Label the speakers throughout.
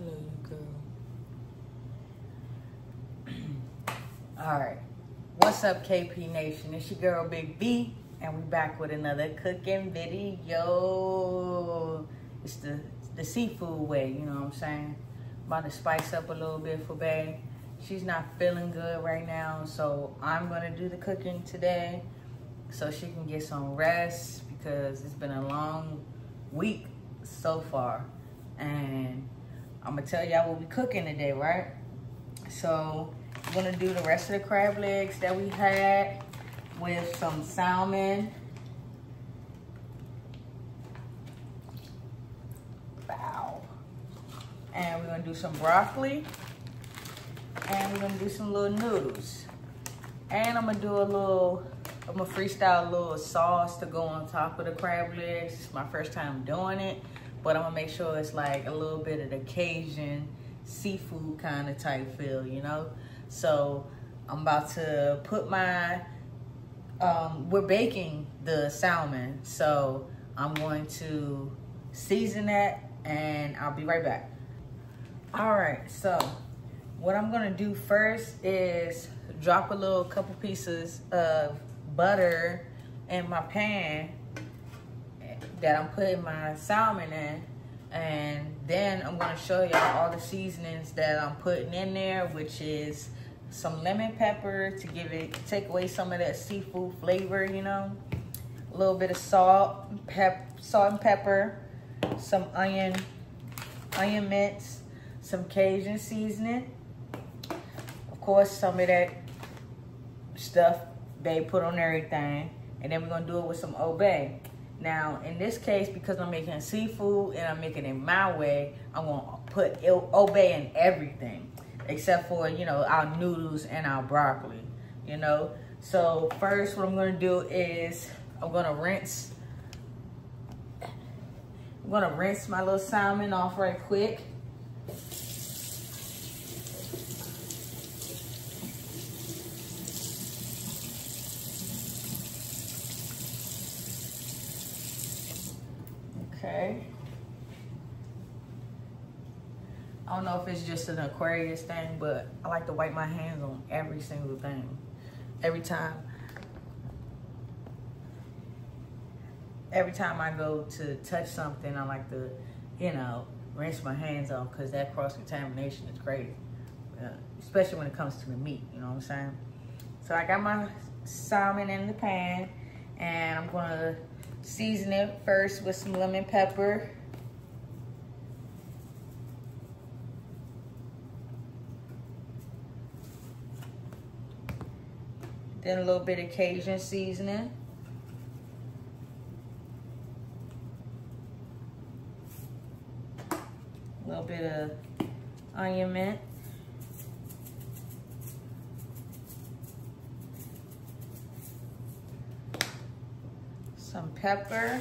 Speaker 1: love you, girl.
Speaker 2: All right. What's up, KPNation? It's your girl, Big B, and we back with another cooking video. It's the seafood way, you know what I'm saying? About to spice up a little bit for Bae. She's not feeling good right now, so I'm gonna do the cooking today so she can get some rest because it's been a long week so far. And I'm gonna tell y'all what we cooking today, right? So we're gonna do the rest of the crab legs that we had with some salmon. Wow. And we're gonna do some broccoli. And we're gonna do some little noodles. And I'm gonna freestyle a little sauce to go on top of the crab legs. It's my first time doing it, but I'm gonna make sure it's like a little bit of the Cajun seafood kind of type feel, you know? So I'm about to put my, we're baking the salmon. So I'm going to season that and I'll be right back. All right, so what I'm gonna do first is drop a couple pieces of butter in my pan that I'm putting my salmon in, and then I'm gonna show y'all all the seasonings that I'm putting in there, which is some lemon pepper to take away some of that seafood flavor, you know, a little bit of salt and pepper, some onion mince, some Cajun seasoning, of course some of that stuff they put on everything, and then we're gonna do it with some Old Bay. Now, in this case, because I'm making seafood and I'm making it my way, I'm gonna put Old Bay in everything, except for, you know, our noodles and our broccoli, you know? So first, what I'm gonna do is I'm gonna rinse my little salmon off right quick. Okay. I don't know if it's just an Aquarius thing, but I like to wipe my hands on every single thing. Every time I go to touch something, I like to, you know, rinse my hands off because that cross-contamination is crazy. Especially when it comes to the meat, you know what I'm saying? So I got my salmon in the pan, and I'm gonna season it first with some lemon pepper. Then a little bit of Cajun seasoning. A little bit of onion mint. Some pepper.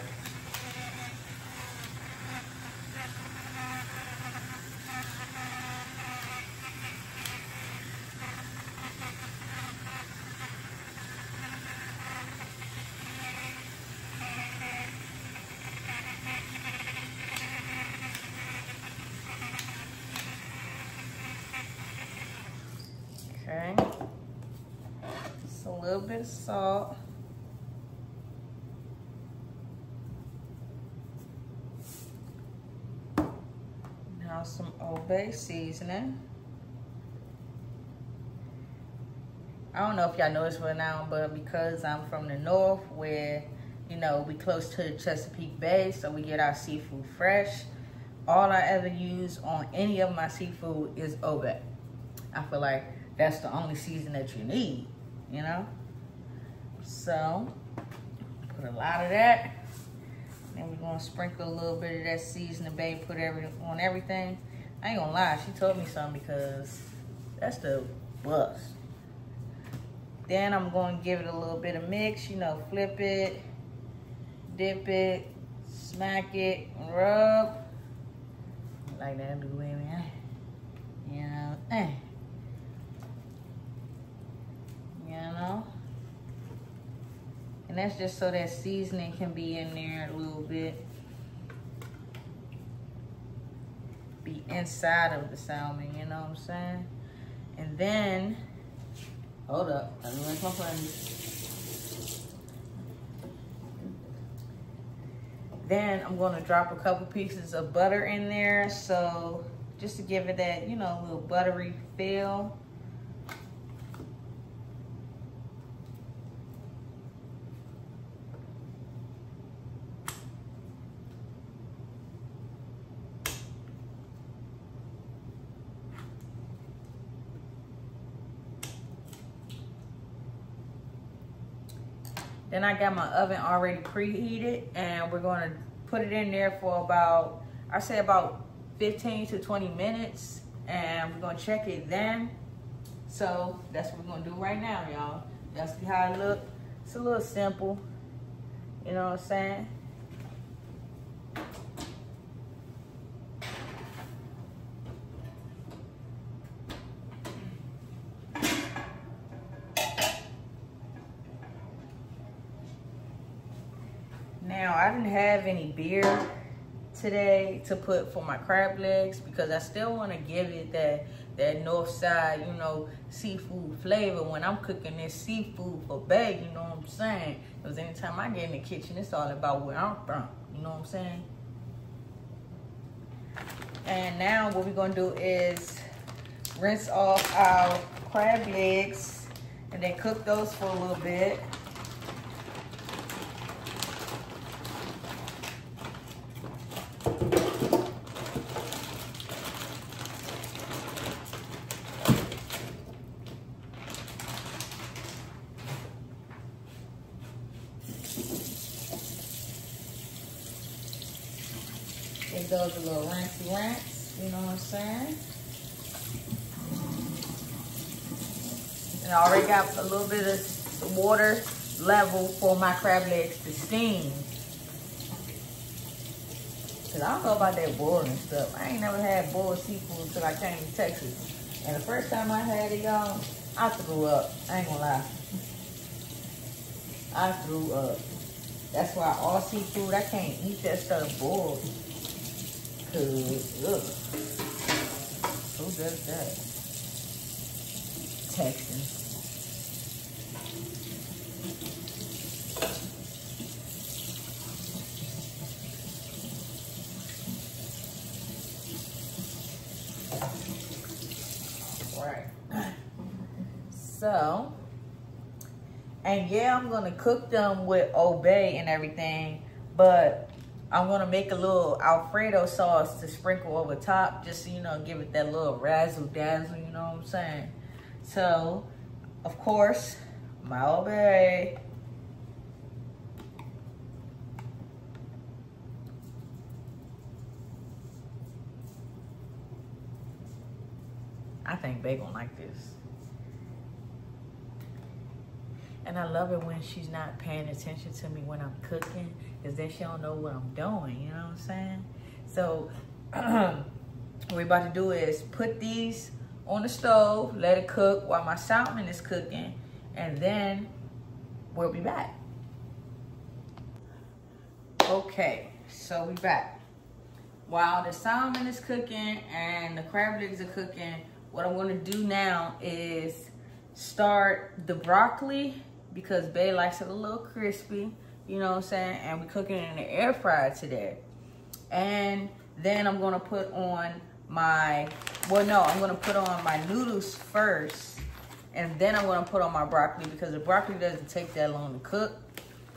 Speaker 2: Okay. Just a little bit of salt. Now some Old Bay seasoning. I don't know if y'all know this right now, but because I'm from the north where, you know, we close to the Chesapeake Bay, so we get our seafood fresh. All I ever use on any of my seafood is Old Bay. I feel like that's the only season that you need, you know? So, put a lot of that. Then we're gonna sprinkle a little bit of that seasoning, babe, put on everything. I ain't gonna lie, she told me something because that's the bust. Then I'm gonna give it a little bit of mix, you know, flip it, dip it, smack it, rub. Like that, do it, man. You know, you know? And that's just so that seasoning can be in there a little bit. Be inside of the salmon, you know what I'm saying? And then, hold up, let me rinse my funnies. Then I'm gonna drop a couple pieces of butter in there, so just to give it that, you know, little buttery feel. Then I got my oven already preheated, and we're gonna put it in there for about, I say about 15 to 20 minutes, and we're gonna check it then. So that's what we're gonna do right now, y'all. Y'all see how it look? It's a little simple, you know what I'm saying? Now, I didn't have any beer today to put for my crab legs because I still want to give it that north side, you know, seafood flavor when I'm cooking this seafood for Bay, you know what I'm saying? Because anytime I get in the kitchen, it's all about where I'm from, you know what I'm saying? And now what we're going to do is rinse off our crab legs and then cook those for a little bit. Give those a little rinsey rinse, you know what I'm saying? And I already got a little bit of water level for my crab legs to steam. Cause I don't know about that boiled and stuff. I ain't never had boiled seafood until I came to Texas. And the first time I had it, y'all, I threw up. I ain't gonna lie. I threw up. That's why all seafood, I can't eat that stuff boiled. Ugh. Who does that? Texans. All right. So, and yeah, I'm gonna cook them with Old Bay and everything, but I'm gonna make a little Alfredo sauce to sprinkle over top, just so, you know, give it that little razzle dazzle, you know what I'm saying? So, of course, my Old Bay. I think Bae gonna like this. And I love it when she's not paying attention to me when I'm cooking, because then she don't know what I'm doing, you know what I'm saying? So what we're about to do is put these on the stove, let it cook while my salmon is cooking, and then we'll be back. Okay, so we back. While the salmon is cooking and the crab legs are cooking, what I'm gonna do now is start the broccoli, because Bae likes it a little crispy, you know what I'm saying? And we're cooking it in the air fryer today. And then I'm gonna put on my, well no, I'm gonna put on my noodles first, and then I'm gonna put on my broccoli, because the broccoli doesn't take that long to cook.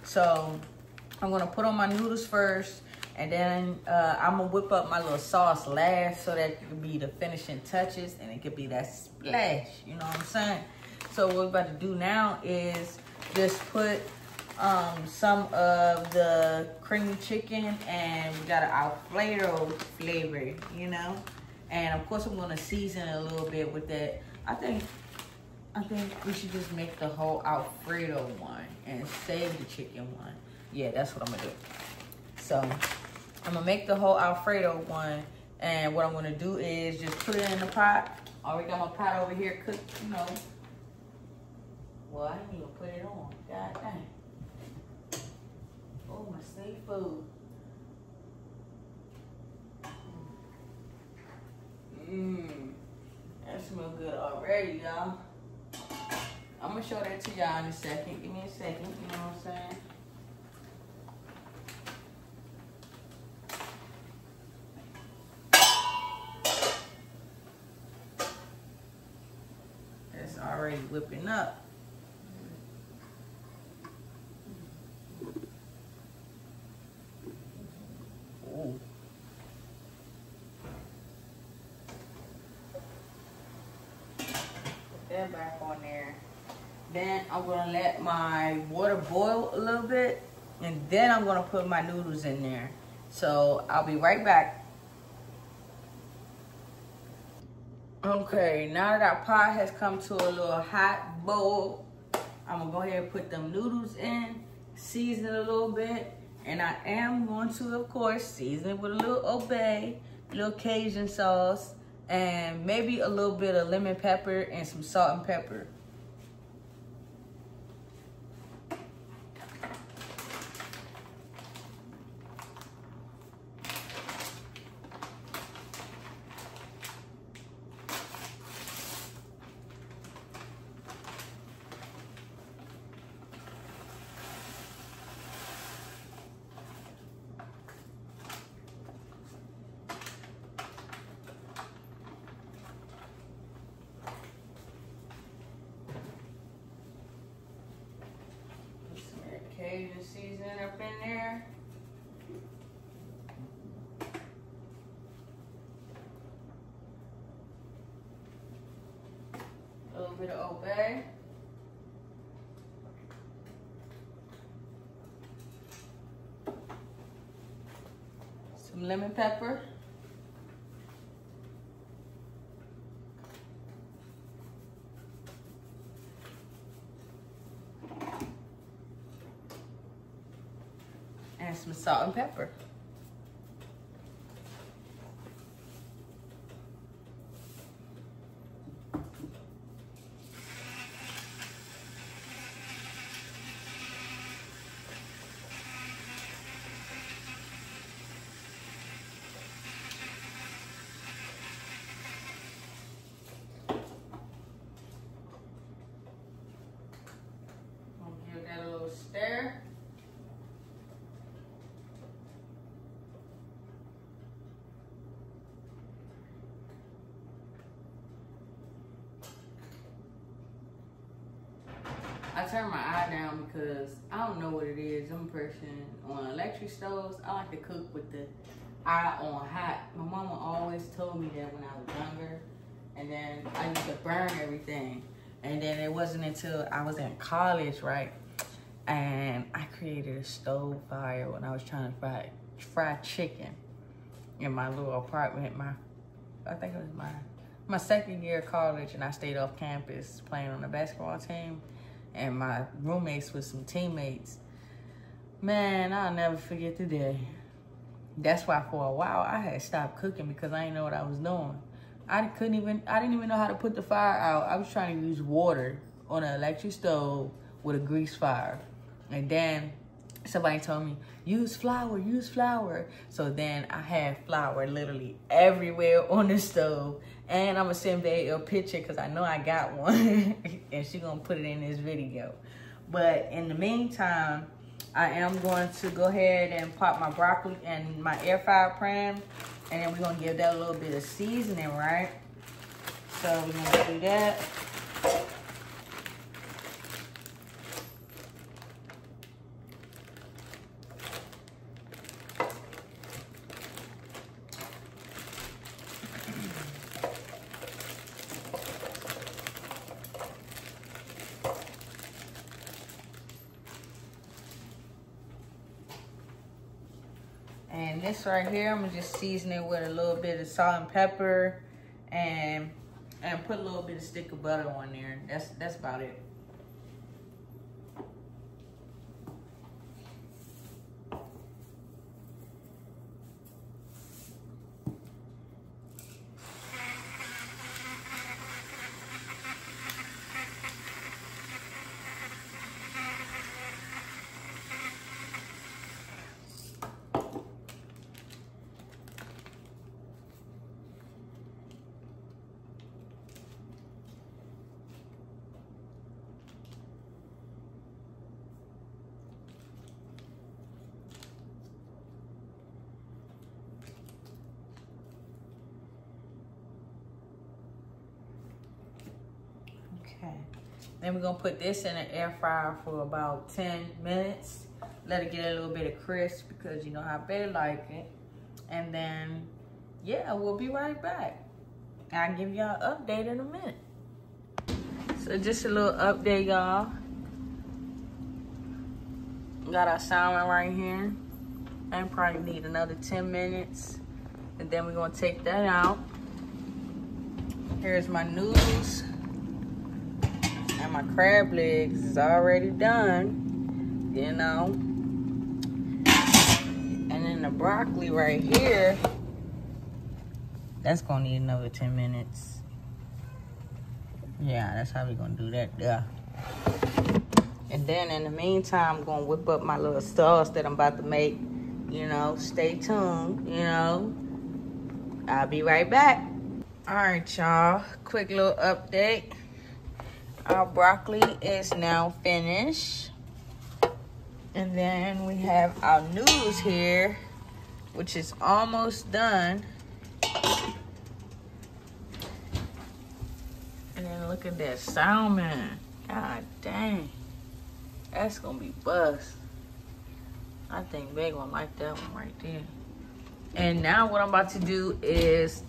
Speaker 2: So I'm gonna put on my noodles first, and then I'm gonna whip up my little sauce last, so that it can be the finishing touches and it could be that splash, you know what I'm saying? So what we're about to do now is just put some of the creamy chicken, and we got an Alfredo flavor, you know? And of course I'm gonna season it a little bit with that. I think we should just make the whole Alfredo one and save the chicken one. Yeah, that's what I'm gonna do. So I'm gonna make the whole Alfredo one, and what I'm gonna do is just put it in the pot. I already got my pot over here cooked, you know. Well, I didn't even put it on. God dang. Oh, my seafood. smells good already, y'all. I'm gonna show that to y'all in a second. Give me a second, you know what I'm saying? It's already whipping up. Ooh. Put that back on there. Then I'm gonna let my water boil a little bit, and then I'm gonna put my noodles in there. So I'll be right back. Okay, now that our pot has come to a little hot boil, I'm gonna go ahead and put them noodles in, season it a little bit, and I am going to, of course, season it with a little Obey, a little Cajun sauce, and maybe a little bit of lemon pepper and some salt and pepper. Cajun seasoning up in there. A little bit of Obey. Some lemon pepper. And some salt and pepper. I'll give that a little stir. I turn my eye down because I don't know what it is. I'm a person on electric stoves. I like to cook with the eye on hot. My mama always told me that when I was younger. And then I used to burn everything. And then it wasn't until I was in college, right? And I created a stove fire when I was trying to fry chicken in my little apartment. I think it was my second year of college, and I stayed off campus playing on the basketball team. And my roommates with some teammates. Man, I'll never forget the day. That's why for a while I had stopped cooking because I didn't know what I was doing. I didn't even know how to put the fire out. I was trying to use water on an electric stove with a grease fire. And then somebody told me, use flour, use flour. So then I had flour literally everywhere on the stove. And I'm gonna send Bae a picture because I know I got one. And she gonna put it in this video. But in the meantime, I am going to go ahead and pop my broccoli in my air fryer pan. And then we're gonna give that a little bit of seasoning, right? So we're gonna do that. And this right here, I'm gonna just season it with a little bit of salt and pepper and put a little bit of stick of butter on there. That's about it. Then we're gonna put this in an air fryer for about 10 minutes. Let it get a little bit of crisp because you know how Betty like it. And then, yeah, we'll be right back. I'll give y'all an update in a minute. So just a little update, y'all. Got our salmon right here. And probably need another 10 minutes. And then we're gonna take that out. Here's my noodles. And my crab legs is already done, you know. And then the broccoli right here, that's gonna need another 10 minutes. Yeah, that's how we're gonna do that there. And then in the meantime, I'm gonna whip up my little sauce that I'm about to make. You know, stay tuned, you know. I'll be right back. All right, y'all, quick little update. Our broccoli is now finished. And then we have our noodles here, which is almost done. And then look at that salmon. God dang. That's gonna be bust. I think they're gonna like that one right there. And now what I'm about to do is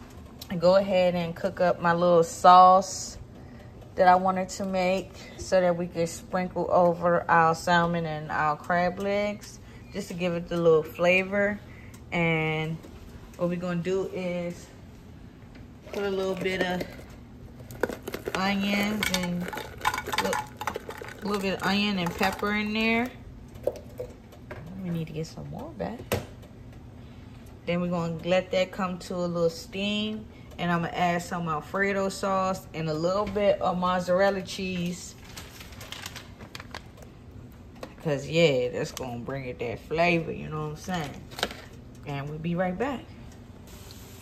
Speaker 2: go ahead and cook up my little sauce that I wanted to make so that we could sprinkle over our salmon and our crab legs just to give it the little flavor. And what we're gonna do is put a little bit of onions and a little bit of onion and pepper in there. We need to get some more back. Then we're gonna let that come to a little steam. And I'm gonna add some Alfredo sauce and a little bit of mozzarella cheese. Cause yeah, that's gonna bring it that flavor, you know what I'm saying? And we'll be right back.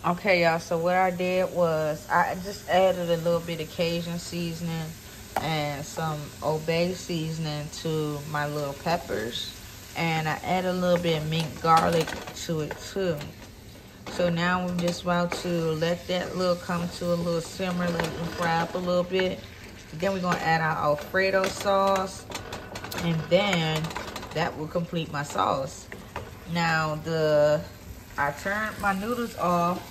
Speaker 2: Okay, y'all, so what I did was I just added a little bit of Cajun seasoning and some Obey seasoning to my little peppers. And I added a little bit of minced garlic to it too. So now we're just about to let that come to a little simmer, let it fry up a little bit. Then we're gonna add our Alfredo sauce, and then that will complete my sauce. Now I turned my noodles off.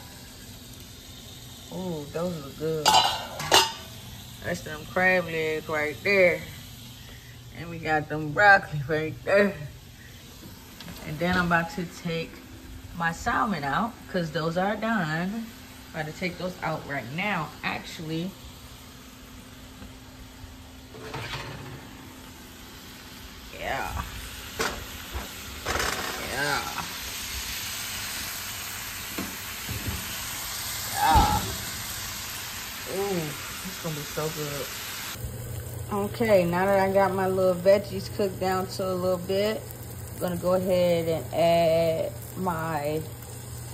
Speaker 2: Ooh, those look good. That's them crab legs right there. And we got them broccoli right there. And then I'm about to take my salmon out because those are done. I'm about to take those out right now, actually. Yeah. Yeah. Yeah. Ooh, it's gonna be so good. Okay, now that I got my little veggies cooked down to a little bit, I'm gonna go ahead and add my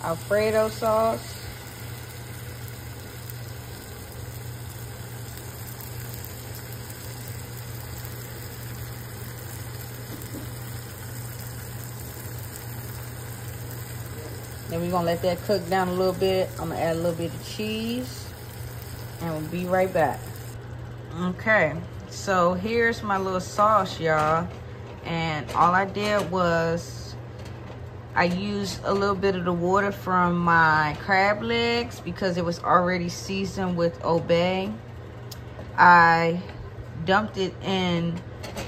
Speaker 2: Alfredo sauce. Then we're gonna let that cook down a little bit. I'm gonna add a little bit of cheese and we'll be right back. Okay, so here's my little sauce, y'all. And all I did was I used a little bit of the water from my crab legs because it was already seasoned with Obey. I dumped it in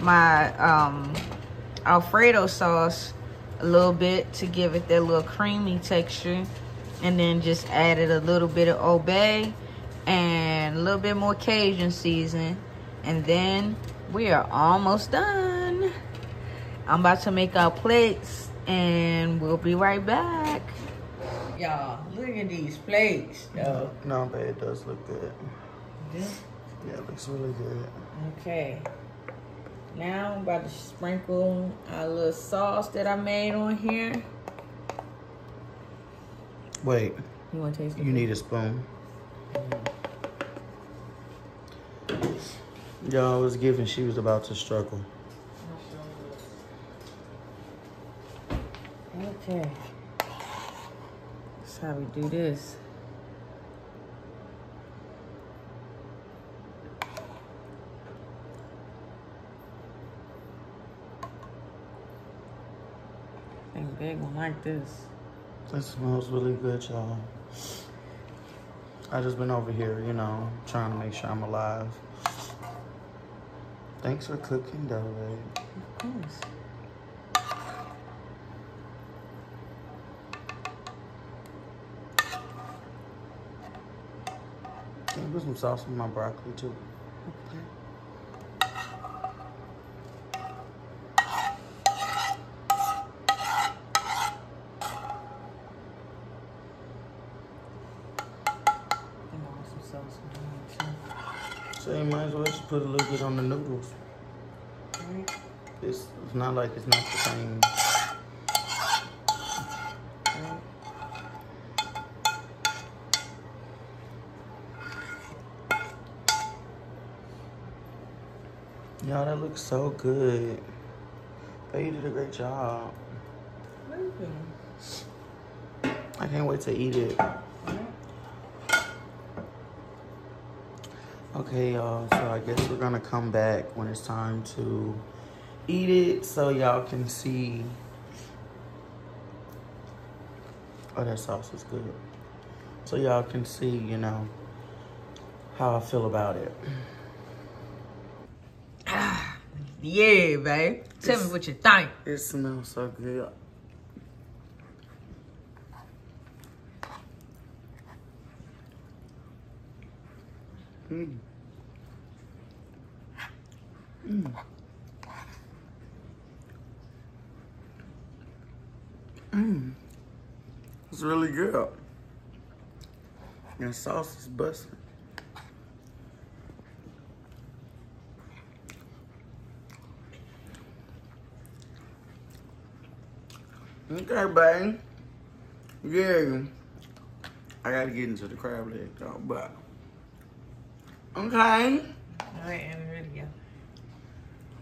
Speaker 2: my Alfredo sauce a little bit to give it that little creamy texture, and then just added a little bit of Obey and a little bit more Cajun seasoning, and then we are almost done. I'm about to make our plates and we'll be right back. Y'all, look at these plates, though.
Speaker 1: No, but it does look good.
Speaker 2: Yeah?
Speaker 1: Yeah, it looks really good.
Speaker 2: Okay. Now I'm about to sprinkle our little sauce that I made on here.
Speaker 1: Wait.
Speaker 2: You want to taste it?
Speaker 1: You need a spoon. Y'all was giving, she was about to struggle.
Speaker 2: Okay. That's how we do this. They ain't gonna like this.
Speaker 1: It smells really good, y'all. I just been over here, you know, trying to make sure I'm alive. Thanks for cooking, though, babe.
Speaker 2: Of course.
Speaker 1: Can you put some sauce on my broccoli, too?
Speaker 2: Okay.
Speaker 1: So you might as well just put a little bit on the noodles.
Speaker 2: Right.
Speaker 1: It's not like it's not the same.
Speaker 2: Right.
Speaker 1: Y'all, that looks so good. Babe, you did a great job.
Speaker 2: Thank you.
Speaker 1: I can't wait to eat it. Okay, y'all, so I guess we're gonna come back when it's time to eat it so y'all can see. Oh, that sauce is good. So y'all can see, you know, how I feel about it.
Speaker 2: Yeah, babe. Tell me what you think.
Speaker 1: It smells so good. Mmm. Mmm. Mmm. It's really good. And sauce is busting. Okay, babe. Yeah. I gotta get into the crab leg, though, but. Okay.
Speaker 2: All right, and we're ready to go.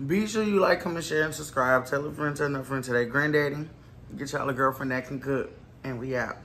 Speaker 1: Be sure you like, comment, share, and subscribe. Tell a friend, tell a friend today. Granddaddy, get y'all a girlfriend that can cook. And we out.